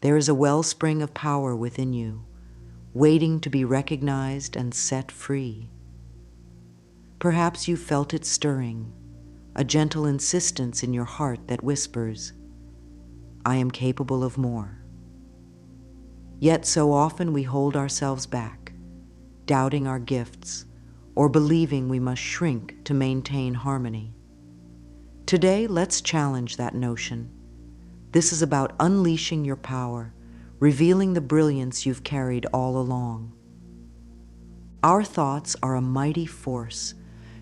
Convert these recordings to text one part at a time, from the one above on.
There is a wellspring of power within you, waiting to be recognized and set free. Perhaps you felt it stirring, a gentle insistence in your heart that whispers, "I am capable of more." Yet so often we hold ourselves back, doubting our gifts, or believing we must shrink to maintain harmony. Today, let's challenge that notion. This is about unleashing your power, revealing the brilliance you've carried all along. Our thoughts are a mighty force,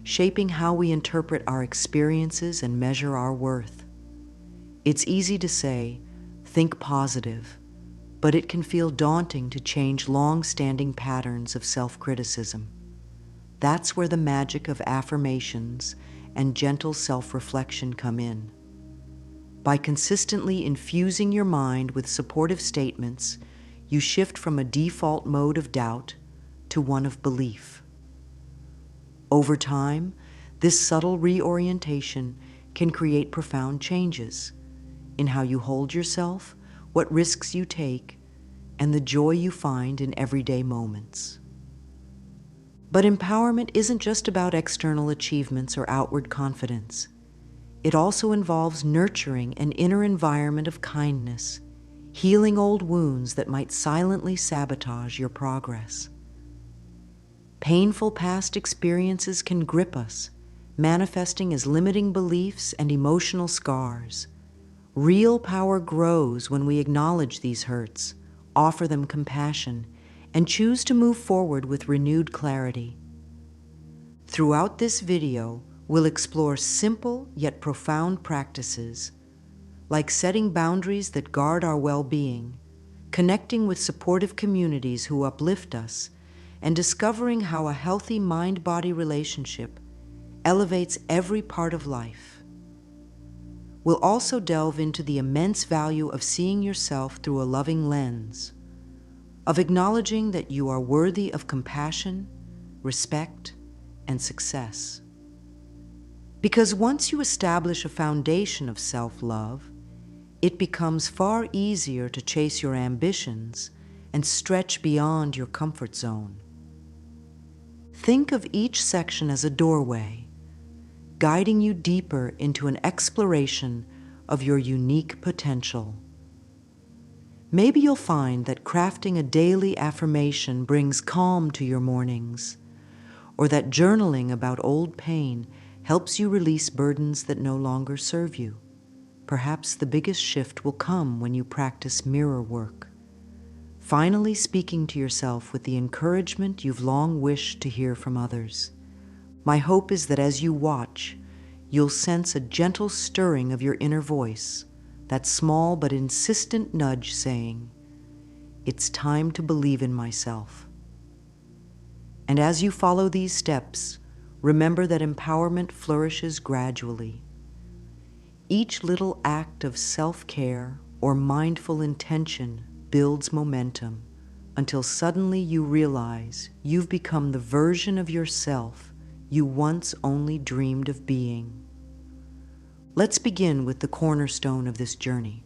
shaping how we interpret our experiences and measure our worth. It's easy to say, think positive, but it can feel daunting to change long-standing patterns of self-criticism. That's where the magic of affirmations and gentle self-reflection come in. By consistently infusing your mind with supportive statements, you shift from a default mode of doubt to one of belief. Over time, this subtle reorientation can create profound changes in how you hold yourself, what risks you take, and the joy you find in everyday moments. But empowerment isn't just about external achievements or outward confidence. It also involves nurturing an inner environment of kindness, healing old wounds that might silently sabotage your progress. Painful past experiences can grip us, manifesting as limiting beliefs and emotional scars. Real power grows when we acknowledge these hurts, offer them compassion, and choose to move forward with renewed clarity. Throughout this video, we'll explore simple yet profound practices, like setting boundaries that guard our well-being, connecting with supportive communities who uplift us, and discovering how a healthy mind-body relationship elevates every part of life. We'll also delve into the immense value of seeing yourself through a loving lens, of acknowledging that you are worthy of compassion, respect, and success. Because once you establish a foundation of self-love, it becomes far easier to chase your ambitions and stretch beyond your comfort zone. Think of each section as a doorway, guiding you deeper into an exploration of your unique potential. Maybe you'll find that crafting a daily affirmation brings calm to your mornings, or that journaling about old pain helps you release burdens that no longer serve you. Perhaps the biggest shift will come when you practice mirror work, finally speaking to yourself with the encouragement you've long wished to hear from others. My hope is that as you watch, you'll sense a gentle stirring of your inner voice, that small but insistent nudge saying, "It's time to believe in myself." And as you follow these steps, remember that empowerment flourishes gradually. Each little act of self-care or mindful intention builds momentum until suddenly you realize you've become the version of yourself you once only dreamed of being. Let's begin with the cornerstone of this journey,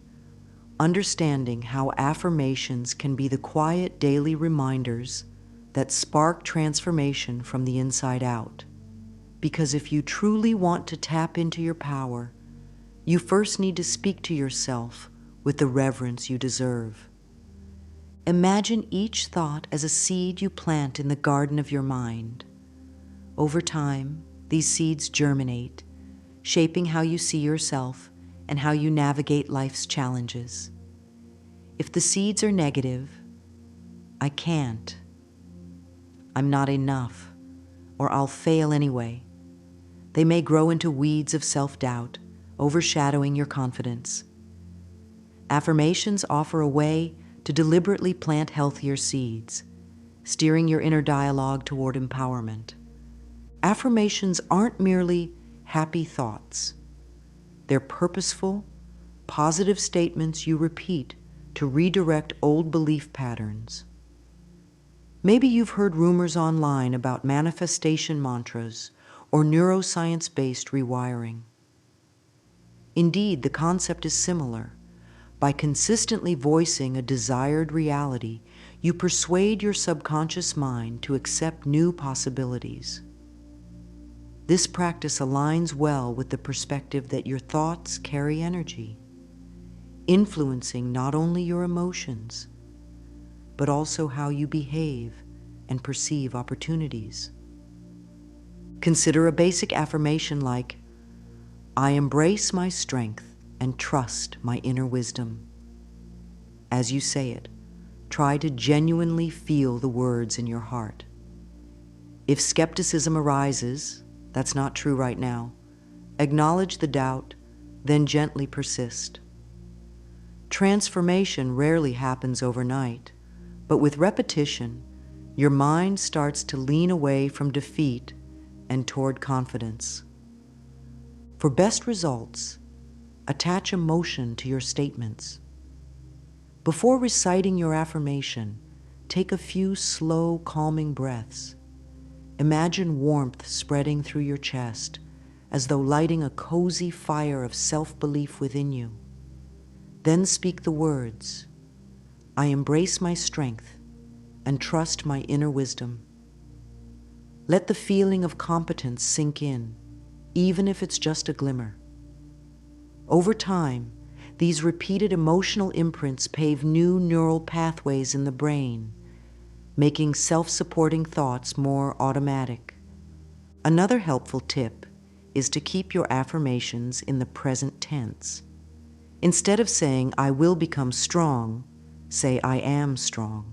understanding how affirmations can be the quiet daily reminders that spark transformation from the inside out. Because if you truly want to tap into your power, you first need to speak to yourself with the reverence you deserve. Imagine each thought as a seed you plant in the garden of your mind. Over time, these seeds germinate, shaping how you see yourself and how you navigate life's challenges. If the seeds are negative, "I can't," "I'm not enough," or "I'll fail anyway," they may grow into weeds of self-doubt, overshadowing your confidence. Affirmations offer a way to deliberately plant healthier seeds, steering your inner dialogue toward empowerment. Affirmations aren't merely happy thoughts. They're purposeful, positive statements you repeat to redirect old belief patterns. Maybe you've heard rumors online about manifestation mantras or neuroscience-based rewiring. Indeed, the concept is similar. By consistently voicing a desired reality, you persuade your subconscious mind to accept new possibilities. This practice aligns well with the perspective that your thoughts carry energy, influencing not only your emotions, but also how you behave and perceive opportunities. Consider a basic affirmation like, "I embrace my strength and trust my inner wisdom." As you say it, try to genuinely feel the words in your heart. If skepticism arises, "That's not true right now," acknowledge the doubt, then gently persist. Transformation rarely happens overnight, but with repetition, your mind starts to lean away from defeat and toward confidence. For best results, attach emotion to your statements. Before reciting your affirmation, take a few slow, calming breaths. Imagine warmth spreading through your chest, as though lighting a cozy fire of self-belief within you. Then speak the words, "I embrace my strength and trust my inner wisdom." Let the feeling of competence sink in, even if it's just a glimmer. Over time, these repeated emotional imprints pave new neural pathways in the brain, making self-supporting thoughts more automatic. Another helpful tip is to keep your affirmations in the present tense. Instead of saying, "I will become strong," say, "I am strong."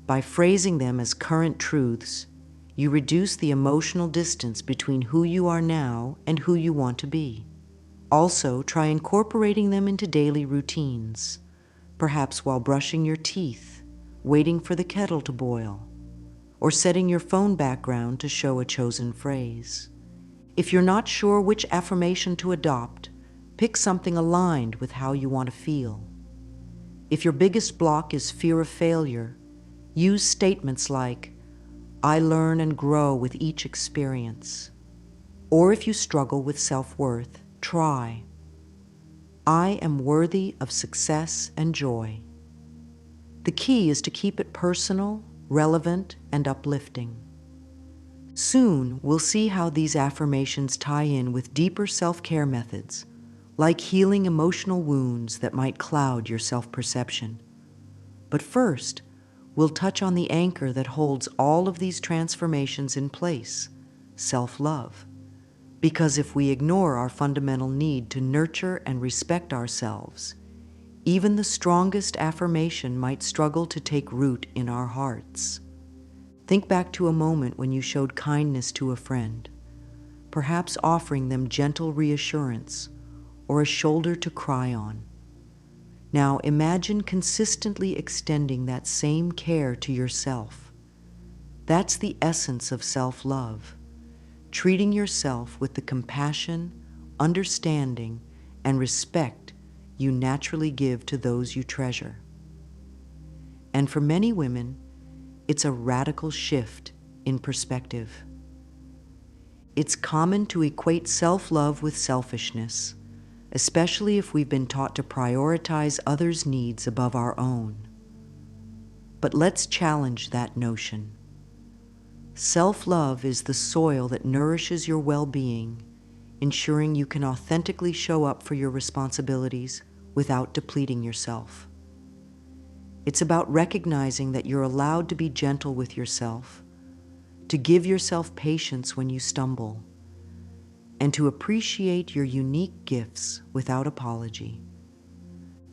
By phrasing them as current truths, you reduce the emotional distance between who you are now and who you want to be. Also, try incorporating them into daily routines, perhaps while brushing your teeth, waiting for the kettle to boil, or setting your phone background to show a chosen phrase. If you're not sure which affirmation to adopt, pick something aligned with how you want to feel. If your biggest block is fear of failure, use statements like, "I learn and grow with each experience." Or if you struggle with self-worth, try, "I am worthy of success and joy." The key is to keep it personal, relevant, and uplifting. Soon, we'll see how these affirmations tie in with deeper self-care methods, like healing emotional wounds that might cloud your self-perception. But first, we'll touch on the anchor that holds all of these transformations in place, self-love. Because if we ignore our fundamental need to nurture and respect ourselves, even the strongest affirmation might struggle to take root in our hearts. Think back to a moment when you showed kindness to a friend, perhaps offering them gentle reassurance or a shoulder to cry on. Now imagine consistently extending that same care to yourself. That's the essence of self-love, treating yourself with the compassion, understanding, and respect you naturally give to those you treasure. And for many women, it's a radical shift in perspective. It's common to equate self-love with selfishness, especially if we've been taught to prioritize others' needs above our own. But let's challenge that notion. Self-love is the soil that nourishes your well-being, ensuring you can authentically show up for your responsibilities without depleting yourself. It's about recognizing that you're allowed to be gentle with yourself, to give yourself patience when you stumble, and to appreciate your unique gifts without apology.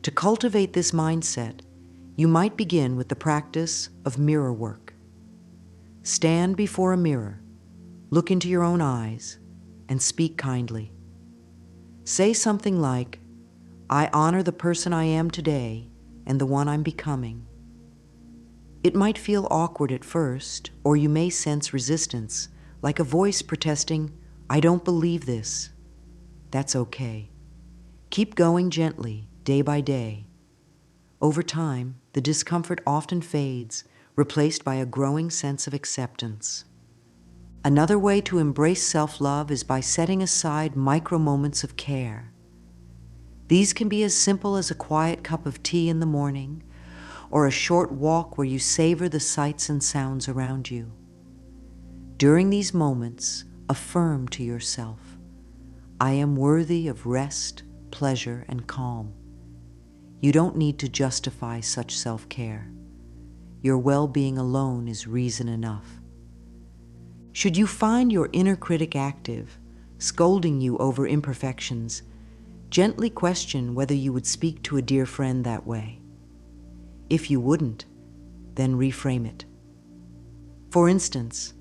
To cultivate this mindset, you might begin with the practice of mirror work. Stand before a mirror, look into your own eyes, and speak kindly. Say something like, "I honor the person I am today and the one I'm becoming." It might feel awkward at first, or you may sense resistance, like a voice protesting, "I don't believe this." That's okay. Keep going gently, day by day. Over time, the discomfort often fades, replaced by a growing sense of acceptance. Another way to embrace self-love is by setting aside micro moments of care. These can be as simple as a quiet cup of tea in the morning or a short walk where you savor the sights and sounds around you. During these moments, affirm to yourself, I am worthy of rest, pleasure, and calm. You don't need to justify such self-care. Your well-being alone is reason enough. Should you find your inner critic active, scolding you over imperfections, gently question whether you would speak to a dear friend that way. If you wouldn't, then reframe it. For instance,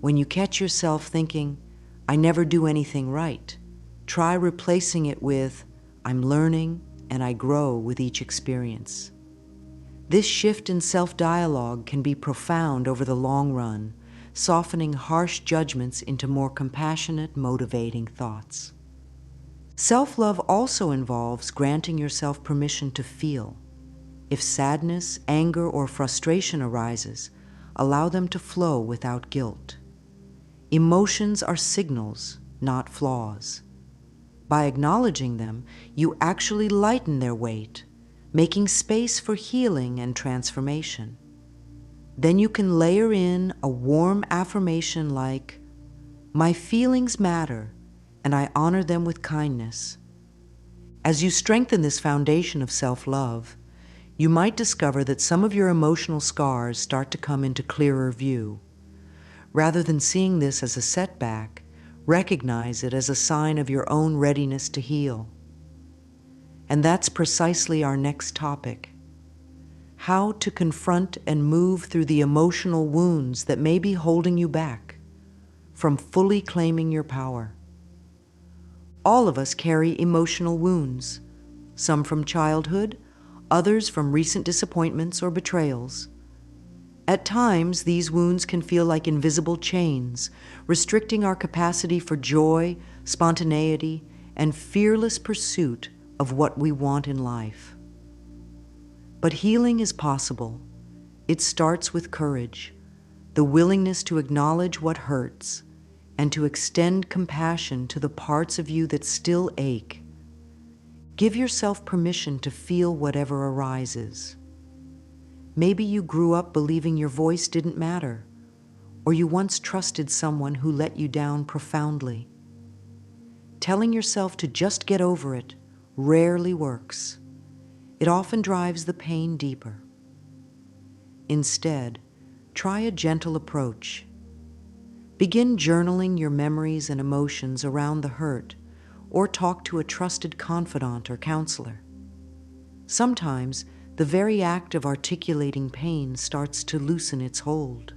when you catch yourself thinking, I never do anything right, try replacing it with, I'm learning and I grow with each experience. This shift in self-dialogue can be profound over the long run, softening harsh judgments into more compassionate, motivating thoughts. Self-love also involves granting yourself permission to feel. If sadness, anger, or frustration arises, allow them to flow without guilt. Emotions are signals, not flaws. By acknowledging them, you actually lighten their weight, making space for healing and transformation. Then you can layer in a warm affirmation like, my feelings matter, and I honor them with kindness. As you strengthen this foundation of self-love, you might discover that some of your emotional scars start to come into clearer view. Rather than seeing this as a setback, recognize it as a sign of your own readiness to heal. And that's precisely our next topic: how to confront and move through the emotional wounds that may be holding you back from fully claiming your power. All of us carry emotional wounds, some from childhood, others from recent disappointments or betrayals. At times, these wounds can feel like invisible chains, restricting our capacity for joy, spontaneity, and fearless pursuit of what we want in life. But healing is possible. It starts with courage, the willingness to acknowledge what hurts, and to extend compassion to the parts of you that still ache. Give yourself permission to feel whatever arises. Maybe you grew up believing your voice didn't matter, or you once trusted someone who let you down profoundly. Telling yourself to just get over it rarely works. It often drives the pain deeper. Instead, try a gentle approach. Begin journaling your memories and emotions around the hurt, or talk to a trusted confidant or counselor. Sometimes, the very act of articulating pain starts to loosen its hold.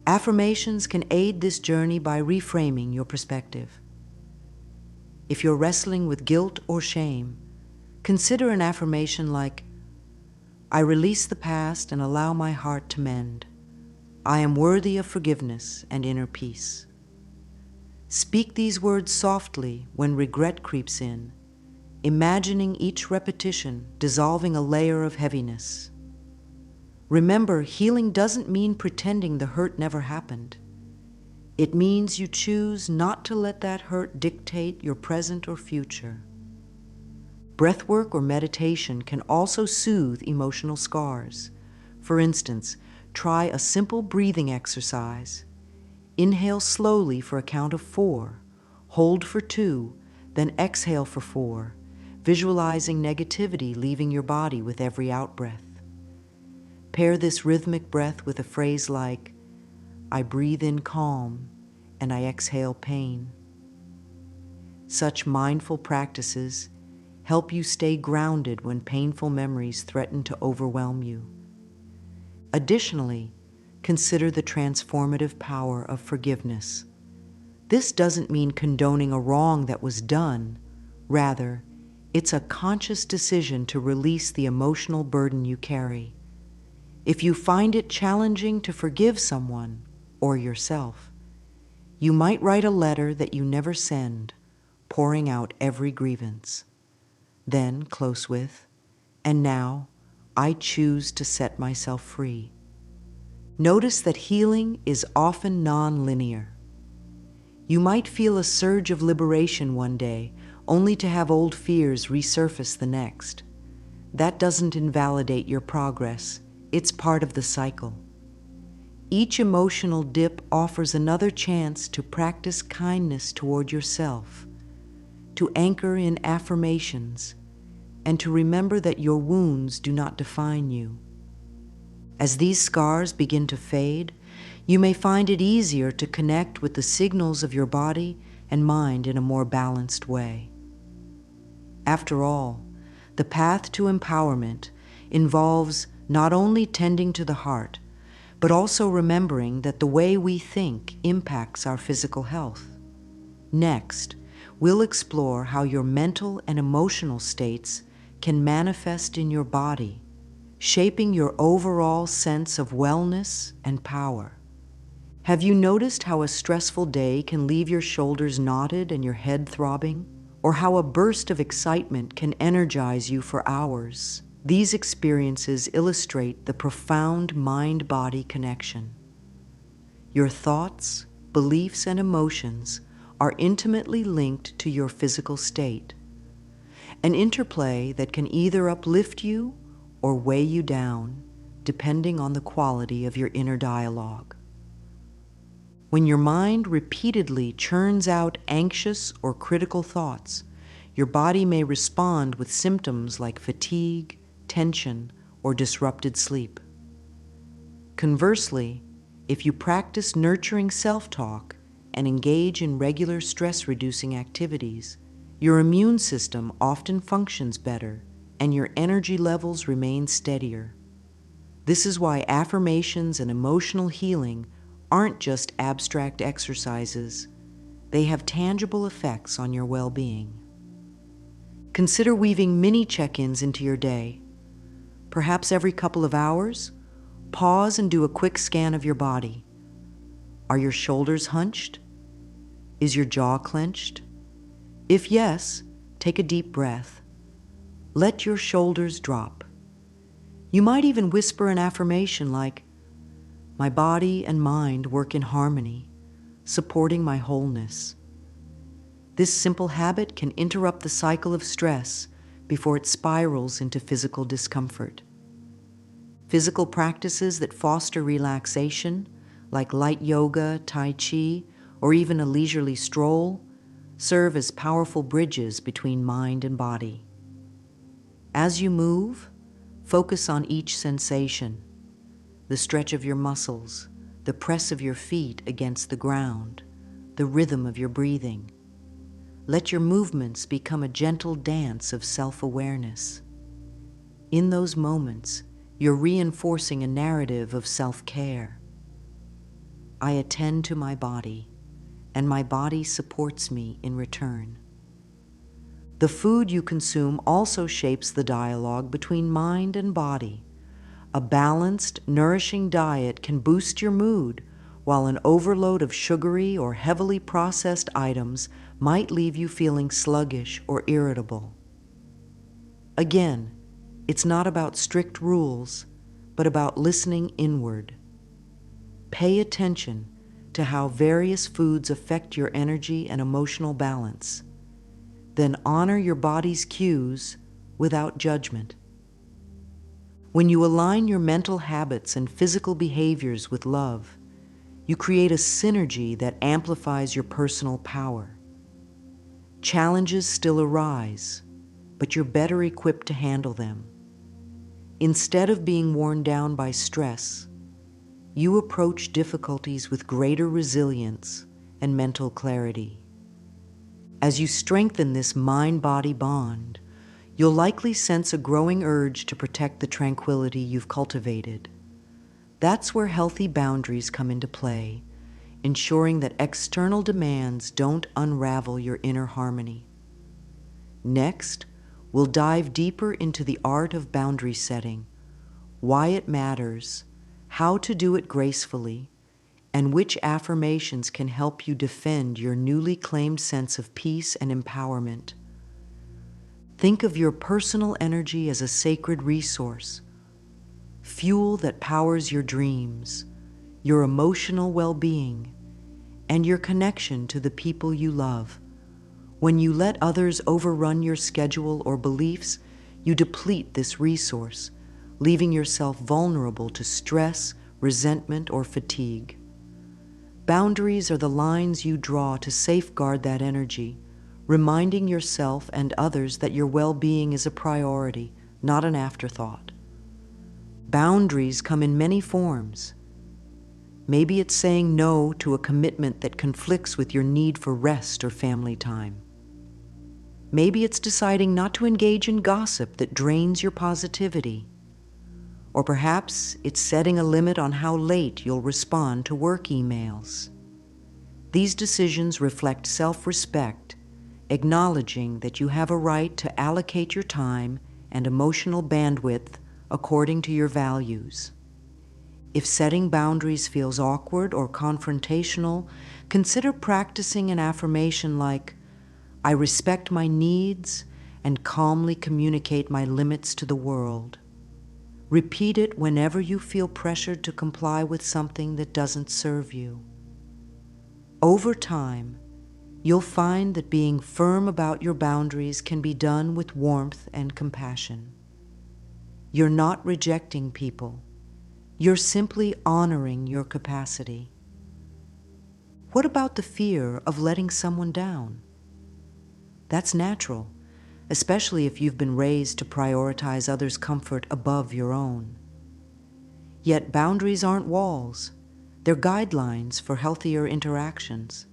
Affirmations can aid this journey by reframing your perspective. If you're wrestling with guilt or shame, consider an affirmation like, I release the past and allow my heart to mend. I am worthy of forgiveness and inner peace. Speak these words softly when regret creeps in, imagining each repetition dissolving a layer of heaviness. Remember, healing doesn't mean pretending the hurt never happened. It means you choose not to let that hurt dictate your present or future. Breathwork or meditation can also soothe emotional scars. For instance, try a simple breathing exercise. Inhale slowly for a count of 4, hold for 2, then exhale for 4, visualizing negativity leaving your body with every out-breath. Pair this rhythmic breath with a phrase like, I breathe in calm and I exhale pain. Such mindful practices help you stay grounded when painful memories threaten to overwhelm you. Additionally, consider the transformative power of forgiveness. This doesn't mean condoning a wrong that was done. Rather, it's a conscious decision to release the emotional burden you carry. If you find it challenging to forgive someone or yourself, you might write a letter that you never send, pouring out every grievance. Then close with, and now I choose to set myself free. Notice that healing is often non-linear. You might feel a surge of liberation one day, only to have old fears resurface the next. That doesn't invalidate your progress. It's part of the cycle. Each emotional dip offers another chance to practice kindness toward yourself, to anchor in affirmations, and to remember that your wounds do not define you. As these scars begin to fade, you may find it easier to connect with the signals of your body and mind in a more balanced way. After all, the path to empowerment involves not only tending to the heart, but also remembering that the way we think impacts our physical health. Next, we'll explore how your mental and emotional states can manifest in your body, shaping your overall sense of wellness and power. Have you noticed how a stressful day can leave your shoulders knotted and your head throbbing? Or how a burst of excitement can energize you for hours? These experiences illustrate the profound mind-body connection. Your thoughts, beliefs, and emotions are intimately linked to your physical state, an interplay that can either uplift you or weigh you down, depending on the quality of your inner dialogue. When your mind repeatedly churns out anxious or critical thoughts, your body may respond with symptoms like fatigue, tension, or disrupted sleep. Conversely, if you practice nurturing self-talk and engage in regular stress-reducing activities, your immune system often functions better and your energy levels remain steadier. This is why affirmations and emotional healing aren't just abstract exercises. They have tangible effects on your well-being. Consider weaving mini check-ins into your day. Perhaps every couple of hours, pause and do a quick scan of your body. Are your shoulders hunched? Is your jaw clenched? If yes, take a deep breath. Let your shoulders drop. You might even whisper an affirmation like, "My body and mind work in harmony, supporting my wholeness." This simple habit can interrupt the cycle of stress before it spirals into physical discomfort. Physical practices that foster relaxation, like light yoga, tai chi, or even a leisurely stroll, serve as powerful bridges between mind and body. As you move, focus on each sensation: the stretch of your muscles, the press of your feet against the ground, the rhythm of your breathing. Let your movements become a gentle dance of self-awareness. In those moments, you're reinforcing a narrative of self-care. I attend to my body, and my body supports me in return. The food you consume also shapes the dialogue between mind and body. A balanced, nourishing diet can boost your mood, while an overload of sugary or heavily processed items might leave you feeling sluggish or irritable. Again, it's not about strict rules, but about listening inward. Pay attention to how various foods affect your energy and emotional balance. Then honor your body's cues without judgment. When you align your mental habits and physical behaviors with love, you create a synergy that amplifies your personal power. Challenges still arise, but you're better equipped to handle them. Instead of being worn down by stress, you approach difficulties with greater resilience and mental clarity. As you strengthen this mind-body bond, you'll likely sense a growing urge to protect the tranquility you've cultivated. That's where healthy boundaries come into play, ensuring that external demands don't unravel your inner harmony. Next, we'll dive deeper into the art of boundary setting, why it matters, how to do it gracefully, and which affirmations can help you defend your newly claimed sense of peace and empowerment. Think of your personal energy as a sacred resource, fuel that powers your dreams, your emotional well-being, and your connection to the people you love. When you let others overrun your schedule or beliefs, you deplete this resource, leaving yourself vulnerable to stress, resentment, or fatigue. Boundaries are the lines you draw to safeguard that energy, reminding yourself and others that your well-being is a priority, not an afterthought. Boundaries come in many forms. Maybe it's saying no to a commitment that conflicts with your need for rest or family time. Maybe it's deciding not to engage in gossip that drains your positivity. Or perhaps it's setting a limit on how late you'll respond to work emails. These decisions reflect self-respect, acknowledging that you have a right to allocate your time and emotional bandwidth according to your values. If setting boundaries feels awkward or confrontational, consider practicing an affirmation like, "I respect my needs and calmly communicate my limits to the world." Repeat it whenever you feel pressured to comply with something that doesn't serve you. Over time, you'll find that being firm about your boundaries can be done with warmth and compassion. You're not rejecting people. You're simply honoring your capacity. What about the fear of letting someone down? That's natural, especially if you've been raised to prioritize others' comfort above your own. Yet boundaries aren't walls. They're guidelines for healthier interactions.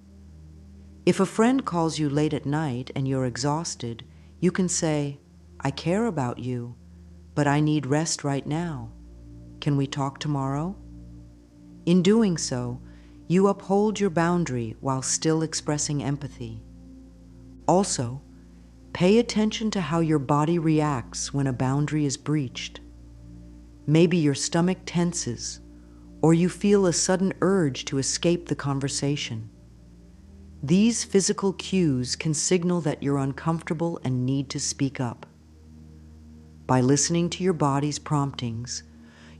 If a friend calls you late at night and you're exhausted, you can say, "I care about you, but I need rest right now. Can we talk tomorrow?" In doing so, you uphold your boundary while still expressing empathy. Also, pay attention to how your body reacts when a boundary is breached. Maybe your stomach tenses, or you feel a sudden urge to escape the conversation. These physical cues can signal that you're uncomfortable and need to speak up. By listening to your body's promptings,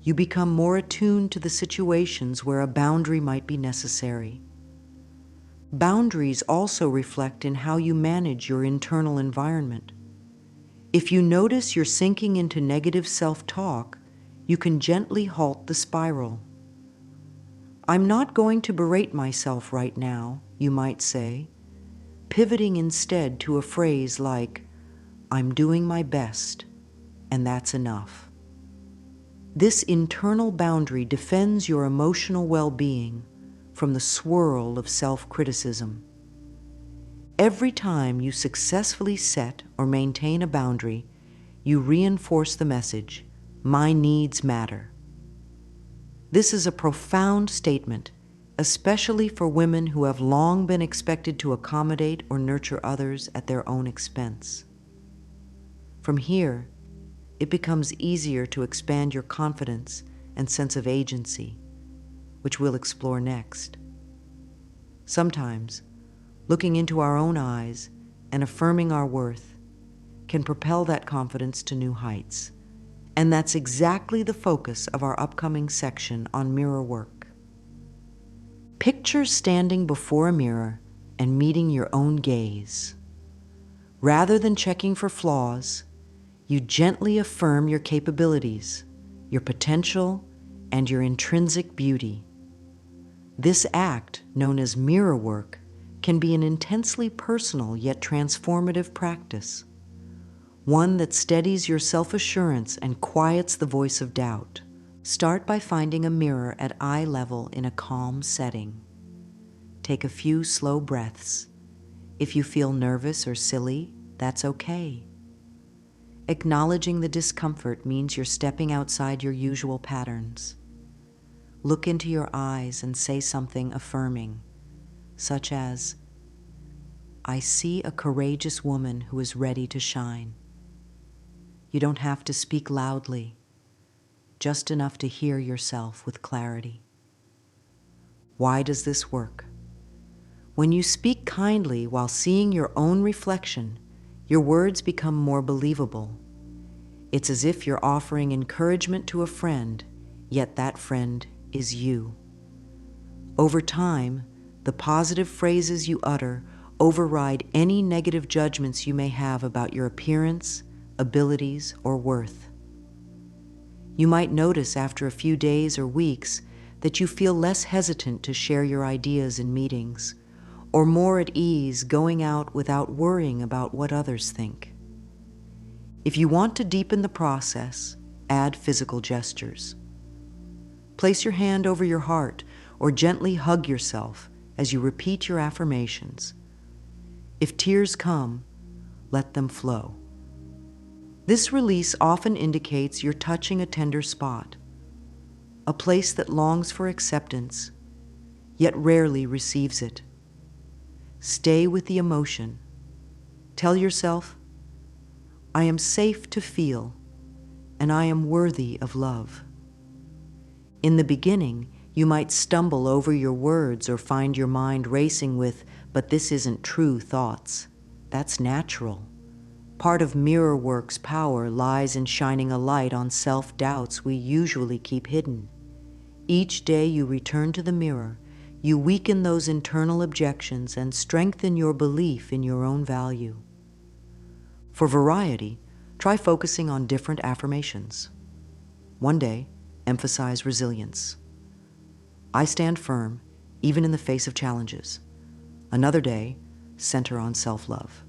you become more attuned to the situations where a boundary might be necessary. Boundaries also reflect in how you manage your internal environment. If you notice you're sinking into negative self-talk, you can gently halt the spiral. "I'm not going to berate myself right now," you might say, pivoting instead to a phrase like, "I'm doing my best, and that's enough." This internal boundary defends your emotional well-being from the swirl of self-criticism. Every time you successfully set or maintain a boundary, you reinforce the message, "My needs matter." This is a profound statement, especially for women who have long been expected to accommodate or nurture others at their own expense. From here, it becomes easier to expand your confidence and sense of agency, which we'll explore next. Sometimes, looking into our own eyes and affirming our worth can propel that confidence to new heights. And that's exactly the focus of our upcoming section on mirror work. Picture standing before a mirror and meeting your own gaze. Rather than checking for flaws, you gently affirm your capabilities, your potential, and your intrinsic beauty. This act, known as mirror work, can be an intensely personal yet transformative practice, one that steadies your self-assurance and quiets the voice of doubt. Start by finding a mirror at eye level in a calm setting. Take a few slow breaths. If you feel nervous or silly, that's okay. Acknowledging the discomfort means you're stepping outside your usual patterns. Look into your eyes and say something affirming, such as, "I see a courageous woman who is ready to shine." You don't have to speak loudly, just enough to hear yourself with clarity. Why does this work? When you speak kindly while seeing your own reflection, your words become more believable. It's as if you're offering encouragement to a friend, yet that friend is you. Over time, the positive phrases you utter override any negative judgments you may have about your appearance, abilities, or worth. You might notice after a few days or weeks that you feel less hesitant to share your ideas in meetings, or more at ease going out without worrying about what others think. If you want to deepen the process, add physical gestures. Place your hand over your heart or gently hug yourself as you repeat your affirmations. If tears come, let them flow. This release often indicates you're touching a tender spot, a place that longs for acceptance, yet rarely receives it. Stay with the emotion. Tell yourself, I am safe to feel, and I am worthy of love. In the beginning, you might stumble over your words or find your mind racing with, but this isn't true thoughts. That's natural. Part of mirror work's power lies in shining a light on self-doubts we usually keep hidden. Each day you return to the mirror, you weaken those internal objections and strengthen your belief in your own value. For variety, try focusing on different affirmations. One day, emphasize resilience. I stand firm, even in the face of challenges. Another day, center on self-love.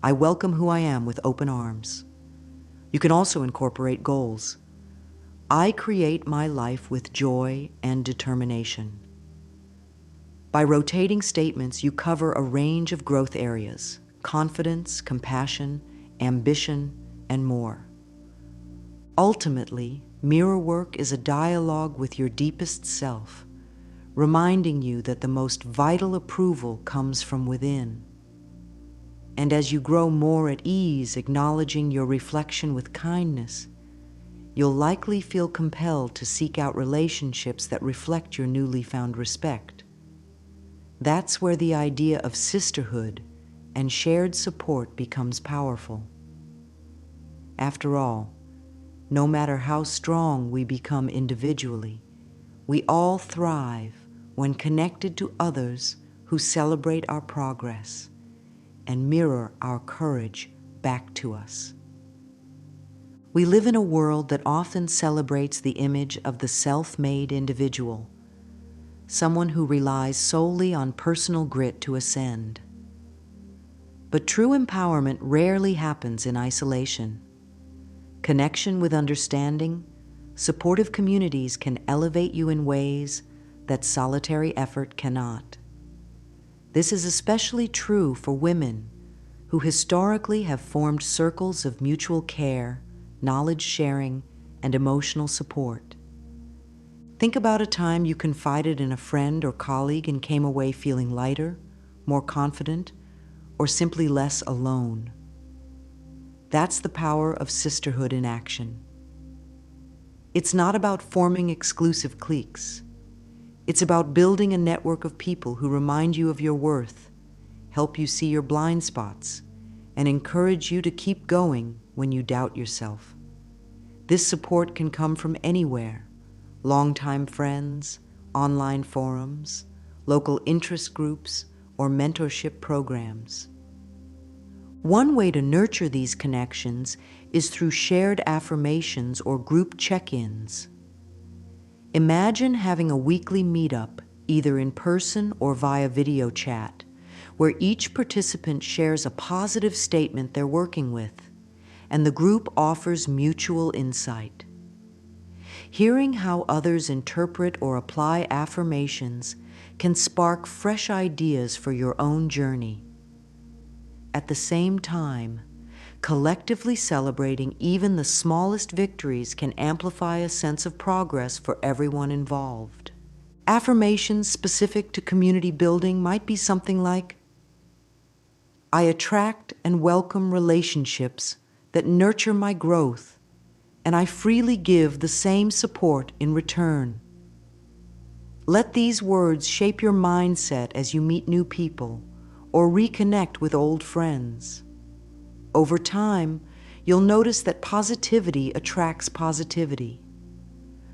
I welcome who I am with open arms. You can also incorporate goals. I create my life with joy and determination. By rotating statements, you cover a range of growth areas: confidence, compassion, ambition, and more. Ultimately, mirror work is a dialogue with your deepest self, reminding you that the most vital approval comes from within. And as you grow more at ease, acknowledging your reflection with kindness, you'll likely feel compelled to seek out relationships that reflect your newly found respect. That's where the idea of sisterhood and shared support becomes powerful. After all, no matter how strong we become individually, we all thrive when connected to others who celebrate our progress and mirror our courage back to us. We live in a world that often celebrates the image of the self-made individual, someone who relies solely on personal grit to ascend. But true empowerment rarely happens in isolation. Connection with understanding, supportive communities can elevate you in ways that solitary effort cannot. This is especially true for women who historically have formed circles of mutual care, knowledge sharing, and emotional support. Think about a time you confided in a friend or colleague and came away feeling lighter, more confident, or simply less alone. That's the power of sisterhood in action. It's not about forming exclusive cliques. It's about building a network of people who remind you of your worth, help you see your blind spots, and encourage you to keep going when you doubt yourself. This support can come from anywhere: longtime friends, online forums, local interest groups, or mentorship programs. One way to nurture these connections is through shared affirmations or group check-ins. Imagine having a weekly meetup, either in person or via video chat, where each participant shares a positive statement they're working with, and the group offers mutual insight. Hearing how others interpret or apply affirmations can spark fresh ideas for your own journey. At the same time, collectively celebrating even the smallest victories can amplify a sense of progress for everyone involved. Affirmations specific to community building might be something like, I attract and welcome relationships that nurture my growth, and I freely give the same support in return. Let these words shape your mindset as you meet new people or reconnect with old friends. Over time, you'll notice that positivity attracts positivity.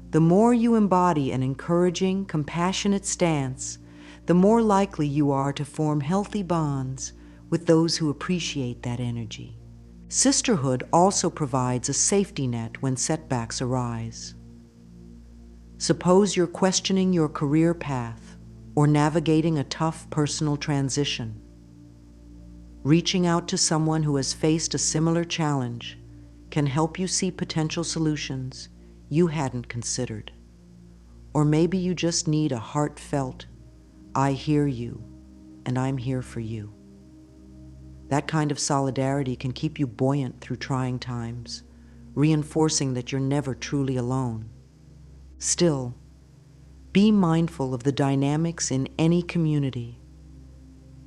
The more you embody an encouraging, compassionate stance, the more likely you are to form healthy bonds with those who appreciate that energy. Sisterhood also provides a safety net when setbacks arise. Suppose you're questioning your career path or navigating a tough personal transition. Reaching out to someone who has faced a similar challenge can help you see potential solutions you hadn't considered. Or maybe you just need a heartfelt, "I hear you, and I'm here for you." That kind of solidarity can keep you buoyant through trying times, reinforcing that you're never truly alone. Still, be mindful of the dynamics in any community.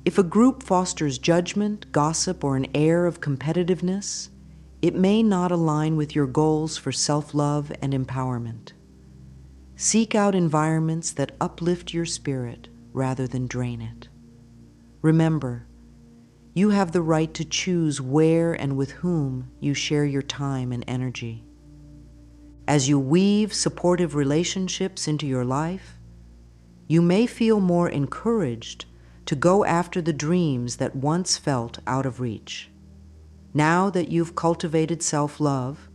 If a group fosters judgment, gossip, or an air of competitiveness, it may not align with your goals for self-love and empowerment. Seek out environments that uplift your spirit rather than drain it. Remember, you have the right to choose where and with whom you share your time and energy. As you weave supportive relationships into your life, you may feel more encouraged to go after the dreams that once felt out of reach. Now that you've cultivated self-love,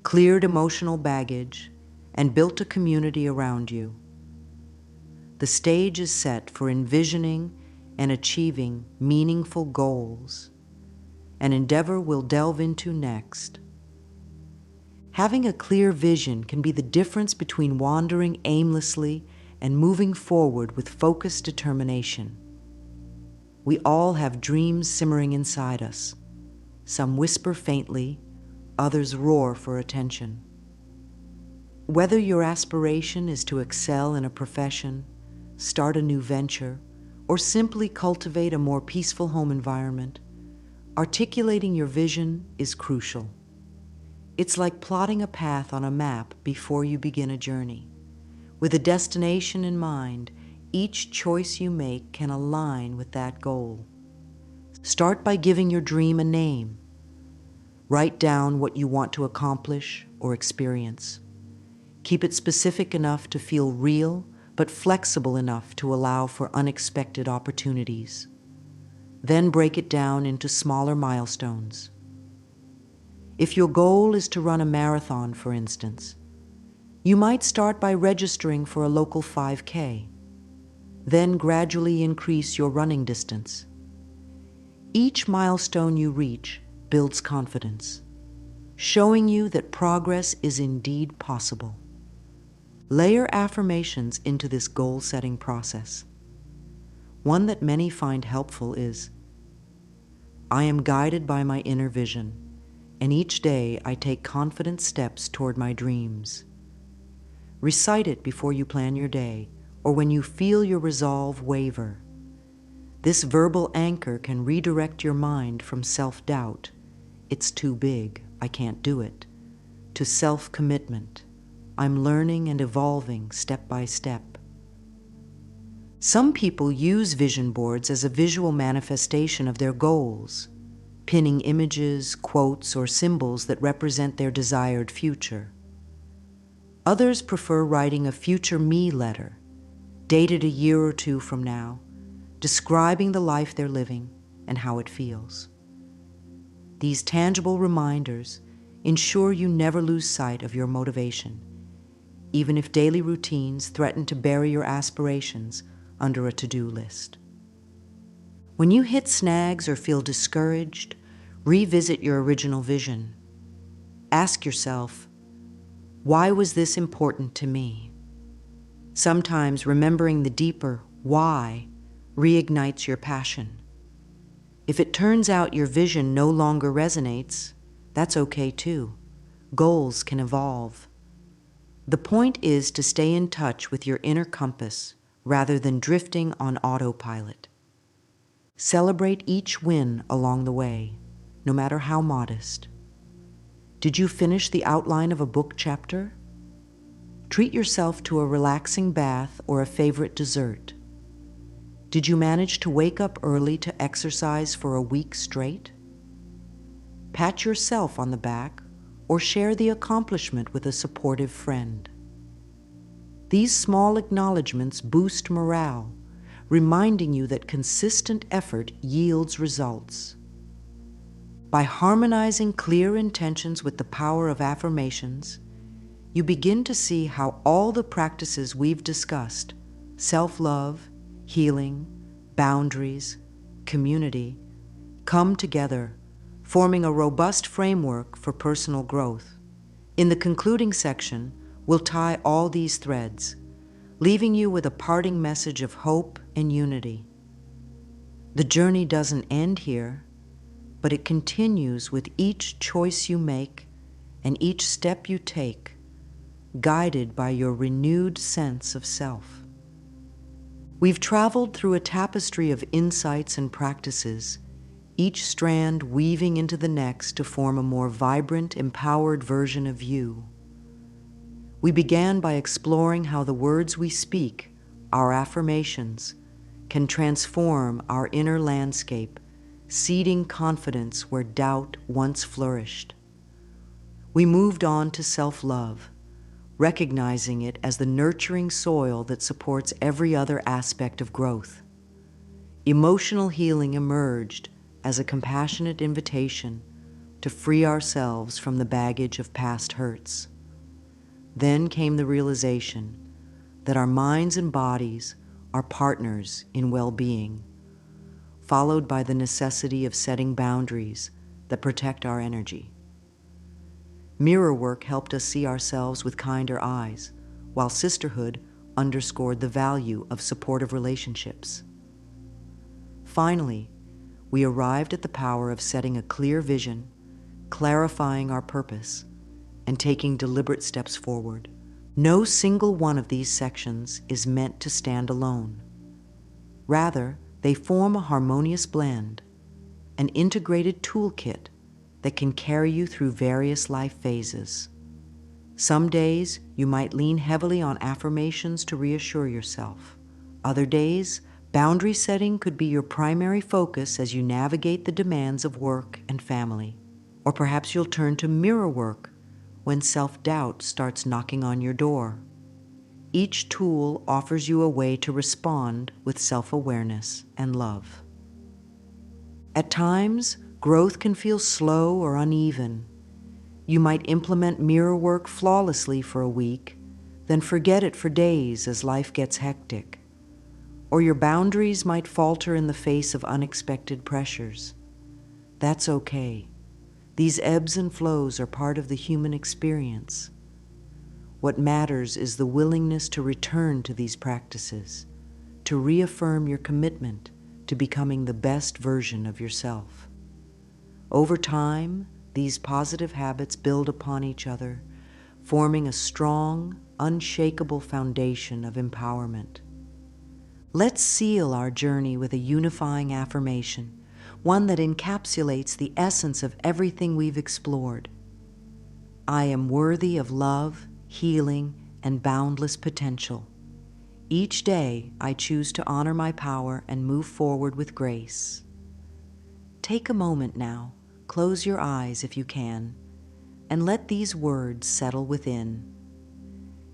cleared emotional baggage, and built a community around you, the stage is set for envisioning and achieving meaningful goals, an endeavor we'll delve into next. Having a clear vision can be the difference between wandering aimlessly and moving forward with focused determination. We all have dreams simmering inside us. Some whisper faintly, others roar for attention. Whether your aspiration is to excel in a profession, start a new venture, or simply cultivate a more peaceful home environment, articulating your vision is crucial. It's like plotting a path on a map before you begin a journey. With a destination in mind, each choice you make can align with that goal. Start by giving your dream a name. Write down what you want to accomplish or experience. Keep it specific enough to feel real, but flexible enough to allow for unexpected opportunities. Then break it down into smaller milestones. If your goal is to run a marathon, for instance, you might start by registering for a local 5K, then gradually increase your running distance. Each milestone you reach builds confidence, showing you that progress is indeed possible. Layer affirmations into this goal-setting process. One that many find helpful is, "I am guided by my inner vision, and each day I take confident steps toward my dreams." Recite it before you plan your day or when you feel your resolve waver. This verbal anchor can redirect your mind from self-doubt, "It's too big, I can't do it," to self-commitment, "I'm learning and evolving step by step." Some people use vision boards as a visual manifestation of their goals, pinning images, quotes, or symbols that represent their desired future. Others prefer writing a future me letter, dated a year or two from now, describing the life they're living and how it feels. These tangible reminders ensure you never lose sight of your motivation, even if daily routines threaten to bury your aspirations under a to-do list. When you hit snags or feel discouraged, revisit your original vision. Ask yourself, why was this important to me? Sometimes remembering the deeper why reignites your passion. If it turns out your vision no longer resonates, that's okay too. Goals can evolve. The point is to stay in touch with your inner compass rather than drifting on autopilot. Celebrate each win along the way, no matter how modest. Did you finish the outline of a book chapter? Treat yourself to a relaxing bath or a favorite dessert. Did you manage to wake up early to exercise for a week straight? Pat yourself on the back or share the accomplishment with a supportive friend. These small acknowledgments boost morale, reminding you that consistent effort yields results. By harmonizing clear intentions with the power of affirmations, you begin to see how all the practices we've discussed, self-love, healing, boundaries, community, come together, forming a robust framework for personal growth. In the concluding section, we'll tie all these threads, leaving you with a parting message of hope and unity. The journey doesn't end here, but it continues with each choice you make and each step you take, guided by your renewed sense of self. We've traveled through a tapestry of insights and practices, each strand weaving into the next to form a more vibrant, empowered version of you. We began by exploring how the words we speak, our affirmations, can transform our inner landscape, seeding confidence where doubt once flourished. We moved on to self-love, recognizing it as the nurturing soil that supports every other aspect of growth. Emotional healing emerged as a compassionate invitation to free ourselves from the baggage of past hurts. Then came the realization that our minds and bodies are partners in well-being, followed by the necessity of setting boundaries that protect our energy. Mirror work helped us see ourselves with kinder eyes, while Sisterhood underscored the value of supportive relationships. Finally, we arrived at the power of setting a clear vision, clarifying our purpose, and taking deliberate steps forward. No single one of these sections is meant to stand alone. Rather, they form a harmonious blend, an integrated toolkit that can carry you through various life phases. Some days, you might lean heavily on affirmations to reassure yourself. Other days, boundary setting could be your primary focus as you navigate the demands of work and family. Or perhaps you'll turn to mirror work when self-doubt starts knocking on your door. Each tool offers you a way to respond with self-awareness and love. At times, growth can feel slow or uneven. You might implement mirror work flawlessly for a week, then forget it for days as life gets hectic. Or your boundaries might falter in the face of unexpected pressures. That's okay. These ebbs and flows are part of the human experience. What matters is the willingness to return to these practices, to reaffirm your commitment to becoming the best version of yourself. Over time, these positive habits build upon each other, forming a strong, unshakable foundation of empowerment. Let's seal our journey with a unifying affirmation, one that encapsulates the essence of everything we've explored. I am worthy of love, healing, and boundless potential. Each day, I choose to honor my power and move forward with grace. Take a moment now, close your eyes if you can, and let these words settle within.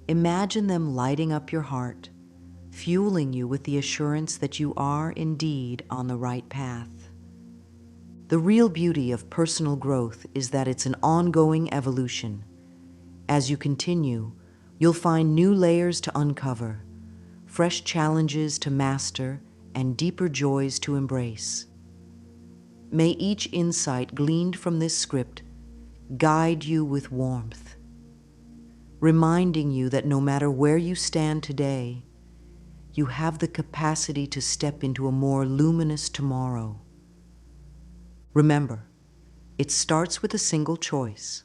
Imagine them lighting up your heart, fueling you with the assurance that you are indeed on the right path. The real beauty of personal growth is that it's an ongoing evolution. As you continue, you'll find new layers to uncover, fresh challenges to master, and deeper joys to embrace. May each insight gleaned from this script guide you with warmth, reminding you that no matter where you stand today, you have the capacity to step into a more luminous tomorrow. Remember, it starts with a single choice,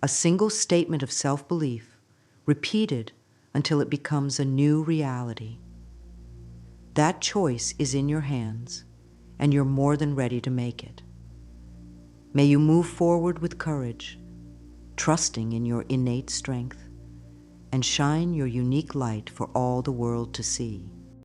a single statement of self-belief, repeated until it becomes a new reality. That choice is in your hands, and you're more than ready to make it. May you move forward with courage, trusting in your innate strength, and shine your unique light for all the world to see.